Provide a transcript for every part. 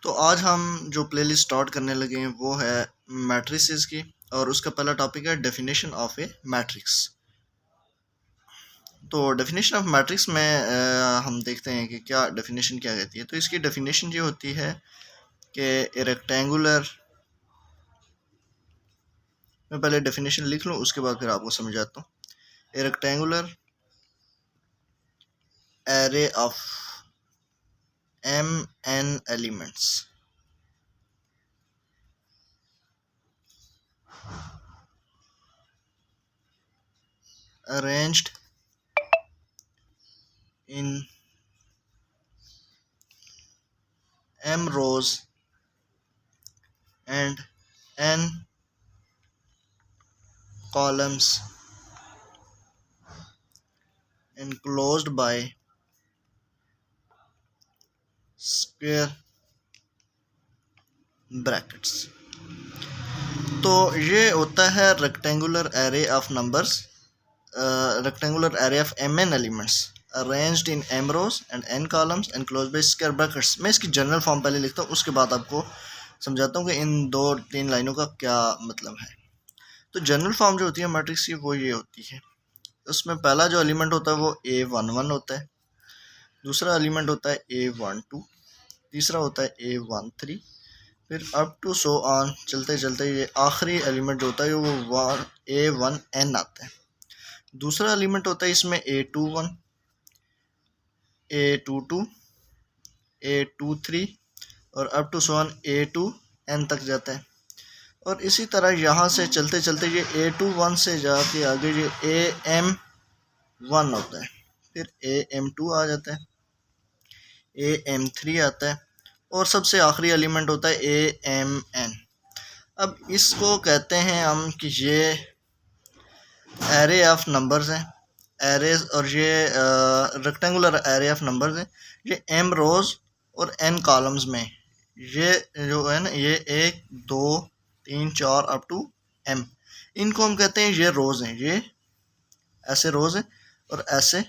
तो आज हम जो प्लेलिस्ट स्टार्ट करने लगे हैं वो है मैट्रिसेस की, और उसका पहला टॉपिक है डेफिनेशन ऑफ ए मैट्रिक्स। तो डेफिनेशन ऑफ मैट्रिक्स में हम देखते हैं कि क्या डेफिनेशन क्या कहती है। तो इसकी डेफिनेशन ये होती है कि ए रेक्टेंगुलर, मैं पहले डेफिनेशन लिख लूँ उसके बाद फिर आपको समझाता हूँ। ए rectangular array of m n elements arranged in m rows and n columns enclosed by square brackets। तो ये होता है rectangular array of numbers, rectangular array of m n elements arranged in m rows and n columns enclosed by square brackets। मैं इसकी general form पहले लिखता हूँ, उसके बाद आपको समझाता हूँ कि इन 2-3 लाइनों का क्या मतलब है। तो जनरल फॉर्म जो होती है मैट्रिक्स की वो ये होती है। उसमें पहला जो एलिमेंट होता है वो a11 होता है, दूसरा एलिमेंट होता है a12, तीसरा होता है a13, फिर अप टू सो ऑन चलते चलते ये आखिरी एलिमेंट जो होता है वो a1n आता है। दूसरा एलिमेंट होता है इसमें a21, a22, a23 और up to so on a2n तक जाता है। और इसी तरह यहाँ से चलते चलते ये a21 से जाके आगे ये am1 होता है, फिर am2 आ जाता है, am3 आता है और सबसे आखिरी एलिमेंट होता है amn। अब इसको कहते हैं हम कि ये एरे ऑफ नंबर्स हैं, एरेज, और ये रेक्टेंगुलर एरे ऑफ नंबर्स हैं। ये m रोज और n कॉलम्स में, ये जो है ना, ये 1 2 3 4 अप टू m, इनको हम कहते हैं ये रोज हैं, ये ऐसे रोज हैं और ऐसे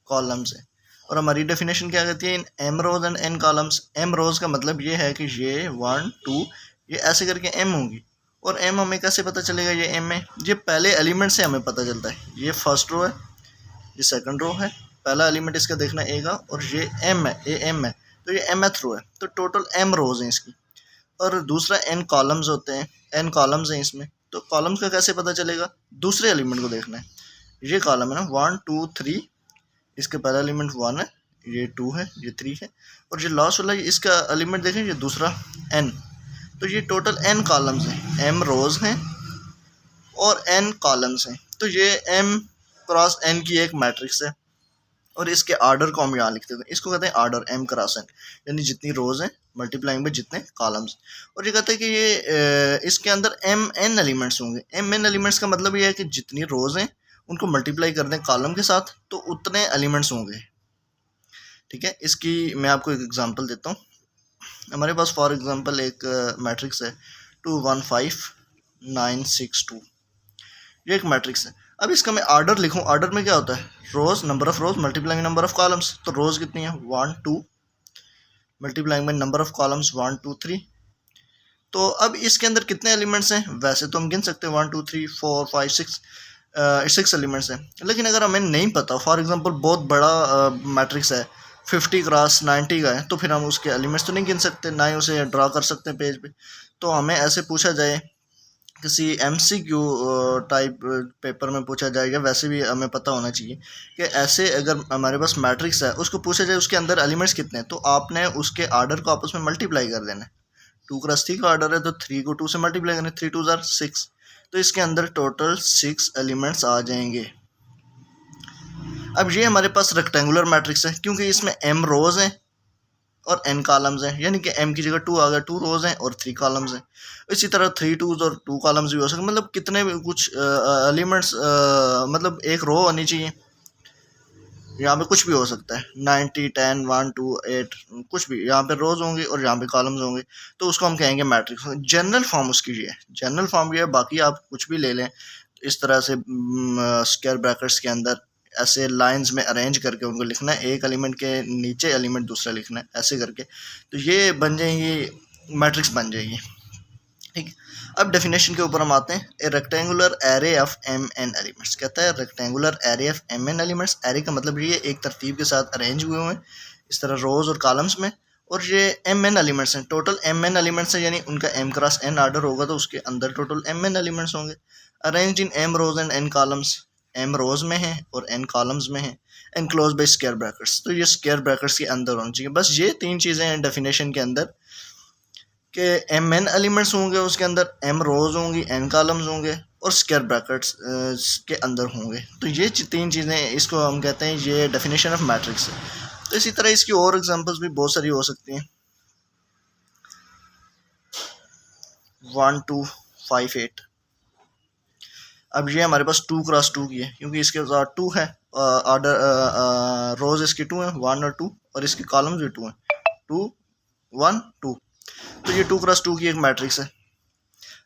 कॉलम्स हैं। और हमारी डेफिनेशन क्या कहती है in m rows and n columns. m rows का मतलब ये है कि ये 1 2 ये ऐसे करके m होंगी, और m हमें कैसे पता चलेगा ये m है, ये पहले एलिमेंट से हमें पता चलता है। ये फर्स्ट रो है, ये सेकंड रो है, पहला एलिमेंट इसका देखना ए का, और ये m है, ये m है, तो ये mth रो है। तो टोटल m रोज हैं इसकी, और दूसरा n कॉलम्स होते हैं, n कॉलम्स हैं इसमें। तो कॉलम्स का कैसे पता चलेगा, दूसरे एलिमेंट को देखना है। ये कॉलम है ना 1 2 3, इसके पहला एलिमेंट 1 है, ये 2 है, ये 3 है, और ये लास्ट वाला इसका एलिमेंट देखें, ये दूसरा n। तो ये टोटल n कॉलम्स हैं, m रोज हैं और n कॉलम्स हैं। तो ये m क्रॉस n की एक मैट्रिक्स है, और इसके आर्डर को हम यहाँ लिखते हैं, इसको कहते हैं आर्डर m क्रॉस n, यानी जितनी रोज हैं मल्टीप्लाइंग बाय जितने कॉलम्स। और ये कहते हैं कि ये इसके अंदर m n एलिमेंट्स होंगे। m n एलिमेंट्स का मतलब ये है कि जितनी रोज हैं उनको मल्टीप्लाई कर दें कॉलम के साथ तो उतने एलिमेंट्स होंगे। ठीक है, इसकी मैं आपको एक एग्जांपल देता हूँ। हमारे पास फॉर एग्जांपल एक मैट्रिक्स है 2 1 5 9 6 2, ये एक मैट्रिक्स है। अब इसका मैं आर्डर लिखूं, आर्डर में क्या होता है, rows, number of rows multiplying number of columns. तो रोज कितनी है 1 2 multiplying by number of columns 1 2 3। तो अब इसके अंदर कितने एलिमेंट्स हैं, वैसे तो हम गिन सकते हैं 1 2 3 4 5 6, 6 एलिमेंट्स हैं। लेकिन अगर हमें नहीं पता, फॉर एग्जांपल बहुत बड़ा मैट्रिक्स है 50 क्रॉस 90 का है, तो फिर हम उसके एलिमेंट्स तो नहीं गिन सकते, ना ही उसे ड्रा कर सकते हैं पेज पे। तो हमें ऐसे पूछा जाए, किसी MCQ टाइप पेपर में पूछा जाए, या वैसे भी हमें पता होना चाहिए कि ऐसे अगर हमारे पास मैट्रिक्स है उसको पूछा जाए उसके अंदर एलिमेंट्स कितने हैं, तो आपने उसके आर्डर को आपस में मल्टीप्लाई कर देना है। 2 क्रॉस 3 का आर्डर है तो 3 को 2 से मल्टीप्लाई करना है, 3 2 जार 6, तो इसके अंदर टोटल 6 एलिमेंट्स आ जाएंगे। अब ये हमारे पास रेक्टेंगुलर मैट्रिक्स है क्योंकि इसमें m रोज हैं और n कॉलम्स हैं, यानी कि m की जगह 2 आ गया, 2 रोज हैं और 3 कॉलम्स हैं। इसी तरह 3 2s और 2 कॉलम्स भी हो सकते, मतलब कितने भी कुछ एलिमेंट्स, मतलब एक रो होनी चाहिए, यहाँ पे कुछ भी हो सकता है 90 10 1 2 8, कुछ भी, यहाँ पे रोज होंगे और यहाँ पे कॉलम्स होंगे, तो उसको हम कहेंगे मैट्रिक्स। जनरल फॉर्म उसकी ये है, जनरल फॉर्म ये है। बाकी आप कुछ भी ले लें इस तरह से स्क्वायर ब्रैकेट्स के अंदर ऐसे लाइंस में अरेंज करके उनको लिखना है, एक एलिमेंट के नीचे एलिमेंट दूसरा लिखना है ऐसे करके, तो ये बन जाएंगी मैट्रिक्स बन जाएगी। ठीक, अब डेफिनेशन के ऊपर हम आते हैं। A rectangular array of m n elements, कहता है rectangular array of m n elements. Array का मतलब ये एक तरतीब के साथ अरेंज हुए हुए हैं इस तरह रोज और कॉलम्स में, और ये एम एन एलिमेंट्स हैं, टोटल एम एन एलिमेंट्स हैं, यानी उनका एम क्रॉस एन आर्डर होगा तो उसके अंदर टोटल एम एन एलिमेंट्स होंगे। Arrange in m rows and n columns, m rows में है और एन कॉलम्स में है, and close by square brackets, तो ये स्क्वायर ब्रैकेट्स के अंदर होनी चाहिए। बस ये तीन चीज़ें हैं डेफिनेशन के अंदर कि एम एन एलिमेंट्स होंगे, उसके अंदर एम रोज होंगी, एन कॉलम्स होंगे और स्क्वायर ब्रैकेट्स के अंदर होंगे। तो ये तीन चीज़ें, इसको हम कहते हैं ये डेफिनेशन ऑफ मैट्रिक्स है। तो इसी तरह इसकी और एग्जांपल्स भी बहुत सारी हो सकती हैं। 1 2 5 8, अब ये हमारे पास 2 क्रॉस 2 की है क्योंकि इसके साथ 2 है, ऑर्डर रोज इसकी 2 है, 1 और 2, और इसके कॉलम्स भी 2 हैं, 2 1 2। तो ये 2 क्रॉस 2 की एक मैट्रिक्स है।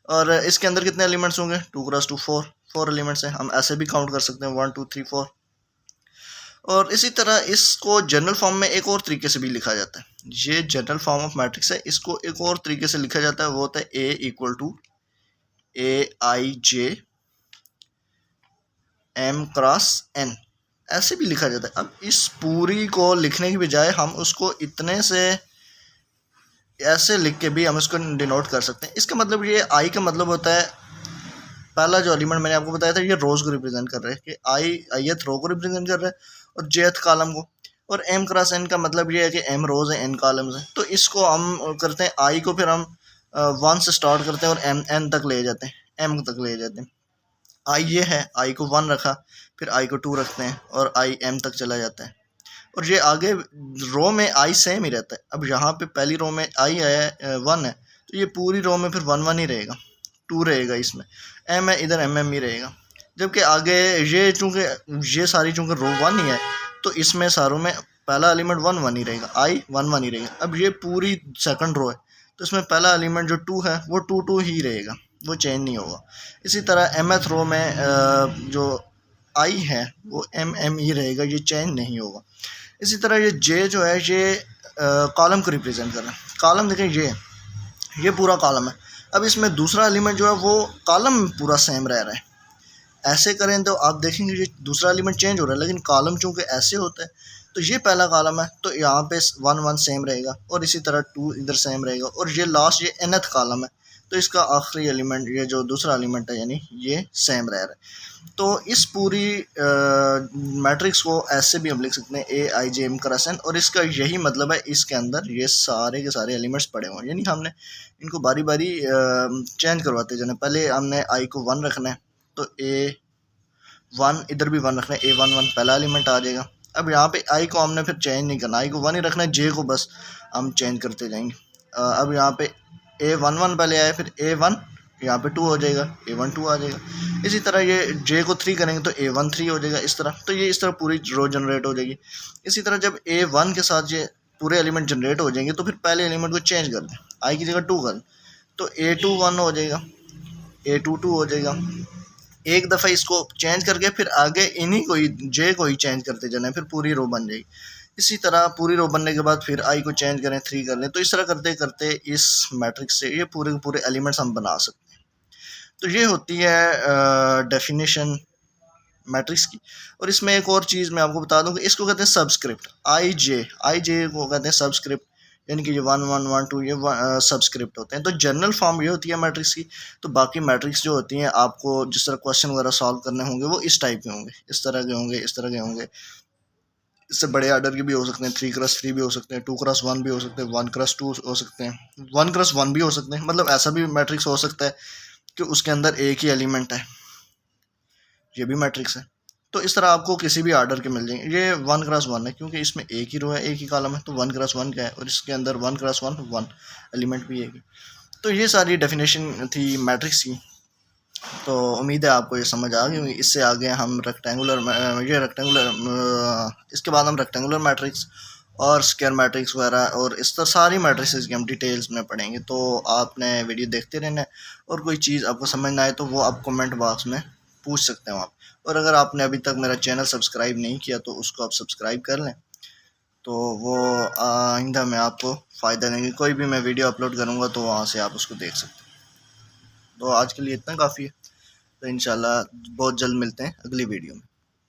और इसके अंदर कितने एलिमेंट्स होंगे? 2 क्रॉस 2 4 एलिमेंट्स हैं। हम ऐसे भी काउंट कर सकते हैं 1 2 3 4। और इसी तरह इसको जनरल फॉर्म में एक और तरीके से भी लिखा जाता है। ये जनरल फॉर्म ऑफ मैट्रिक्स है, इसको एक और तरीके से लिखा जाता है, वो होता है A equal to a i j m cross n, ऐसे भी लिखा जाता है। अब इस पूरी को लिखने की बजाय हम उसको इतने से ऐसे लिख के भी हम इसको डिनोट कर सकते हैं। इसका मतलब ये आई का मतलब होता है, पहला जो एलिमेंट मैंने आपको बताया था ये रोज को रिप्रेजेंट कर रहा है कि आईएथ रो को रिप्रेजेंट कर रहा है और जेथ कॉलम को, और एम क्रॉस एन का मतलब ये है कि एम रोज है, एन कॉलम्स हैं। तो इसको हम करते हैं, आई को फिर हम 1 से स्टार्ट करते हैं और एम एन तक ले जाते हैं, एम तक ले जाते हैं। आई ये है, आई को 1 रखा, फिर आई को 2 रखते हैं और आई एम तक चला जाता है, और ये आगे रो में आई सेम ही रहता है। अब यहाँ पे पहली रो में आई है 1 है, तो ये पूरी रो में फिर 1 1 ही रहेगा, 2 रहेगा, इसमें एम है, इधर एम एम ही रहेगा। जबकि आगे ये चूँकि ये सारी चूँकि रो 1 ही है तो इसमें सारों में पहला एलिमेंट 1 1 ही रहेगा, आई 1 1 ही रहेगा। अब ये पूरी सेकंड रो है तो इसमें पहला एलिमेंट जो 2 है वो 2 2 ही रहेगा, वो चेंज नहीं होगा। इसी तरह एम एथ रो में जो आई है वो एम एम ही रहेगा, ये चेंज नहीं होगा। इसी तरह ये जे जो है ये कॉलम को रिप्रेजेंट कर रहा है। कॉलम देखें, ये पूरा कॉलम है। अब इसमें दूसरा एलिमेंट जो है वो कॉलम पूरा सेम रह रहा है। ऐसे करें तो आप देखेंगे ये दूसरा एलिमेंट चेंज हो रहा है, लेकिन कॉलम चूँकि ऐसे होता है तो ये पहला कॉलम है तो यहाँ पे 1 1 सेम रहेगा, और इसी तरह 2 इधर सेम रहेगा, और ये लास्ट ये nth कॉलम है तो इसका आखिरी एलिमेंट ये जो दूसरा एलिमेंट है यानी ये सेम रह रहा है। तो इस पूरी मैट्रिक्स को ऐसे भी हम लिख सकते हैं ए i j m cross N, और इसका यही मतलब है इसके अंदर ये सारे के सारे एलिमेंट्स पड़े हुए हैं, यानी हमने इनको बारी बारी चेंज करवाते जाना। पहले हमने आई को 1 रखना है तो ए 1, इधर भी 1 रखना है, ए 1 1 पहला एलिमेंट आ जाएगा। अब यहाँ पे आई को हमने फिर चेंज नहीं करना, आई को 1 ही रखना है, जे को बस हम चेंज करते जाएंगे। अब यहाँ पे ए 1 1 पहले आया, फिर ए 1 यहाँ पे 2 हो जाएगा, ए 1 2 आ जाएगा। इसी तरह ये जे को 3 करेंगे तो ए 1 3 हो जाएगा, इस तरह। तो ये इस तरह पूरी रो जनरेट हो जाएगी। इसी तरह जब ए 1 के साथ ये पूरे एलिमेंट जनरेट हो जाएंगे तो फिर पहले एलिमेंट को चेंज कर दें, आई की जगह 2 कर दें तो ए 2 1 हो जाएगा, ए 2 2 हो जाएगा। एक दफ़ा इसको चेंज करके फिर आगे इन्हीं को ही जे को ही चेंज करते जाना है, फिर पूरी रो बन जाएगी। इसी तरह पूरी रो बनने के बाद फिर आई को चेंज करें, 3 कर लें, तो इस तरह करते करते इस मैट्रिक्स से ये पूरे के पूरे एलिमेंट्स हम बना सकते हैं। तो ये होती है डेफिनेशन मैट्रिक्स की। और इसमें एक और चीज़ मैं आपको बता दूं कि इसको कहते हैं सबस्क्रिप्ट, आई जे को कहते हैं सबस्क्रिप्ट, यानी कि ये 1 1 1 2 ये सबस्क्रिप्ट होते हैं। तो जनरल फॉर्म ये होती है मैट्रिक्स की। तो बाकी मैट्रिक्स जो होती हैं आपको जिस तरह क्वेश्चन वगैरह सॉल्व करने होंगे वो इस टाइप के होंगे, इस तरह के होंगे, इस तरह के होंगे। इससे बड़े आर्डर के भी हो सकते हैं, 3 क्रॉस 3 भी हो सकते हैं, 2 क्रॉस 1 भी हो सकते हैं, 1 क्रॉस 2 हो सकते हैं, 1 क्रॉस 1 भी हो सकते हैं। मतलब ऐसा भी मैट्रिक्स हो सकता है कि उसके अंदर एक ही एलिमेंट है, ये भी मैट्रिक्स है। तो इस तरह आपको किसी भी आर्डर के मिल जाएंगे। ये 1 क्रॉस 1 है क्योंकि इसमें एक ही रो है, एक ही कॉलम है, तो 1 क्रॉस 1 का है, और इसके अंदर 1 क्रॉस 1 1 एलिमेंट भी है। तो ये सारी डेफिनेशन थी मैट्रिक्स की। तो उम्मीद है आपको ये समझ आ गई। इससे आगे हम रेक्टेंगुलर इसके बाद हम रेक्टेंगुलर मैट्रिक्स और स्क्वायर मैट्रिक्स वगैरह और इस तरह सारी मैट्रिक्स की हम डिटेल्स में पढ़ेंगे। तो आपने वीडियो देखते रहना है, और कोई चीज़ आपको समझ ना आए तो वो आप कमेंट बॉक्स में पूछ सकते हो आप। और अगर आपने अभी तक मेरा चैनल सब्सक्राइब नहीं किया तो उसको आप सब्सक्राइब कर लें। तो वो आइंदा मैं आपको फ़ायदा देंगे। कोई भी मैं वीडियो अपलोड करूँगा तो वहाँ से आप उसको देख सकते हैं। तो आज के लिए इतना काफ़ी है। तो इंशाल्लाह बहुत जल्द मिलते हैं अगली वीडियो में।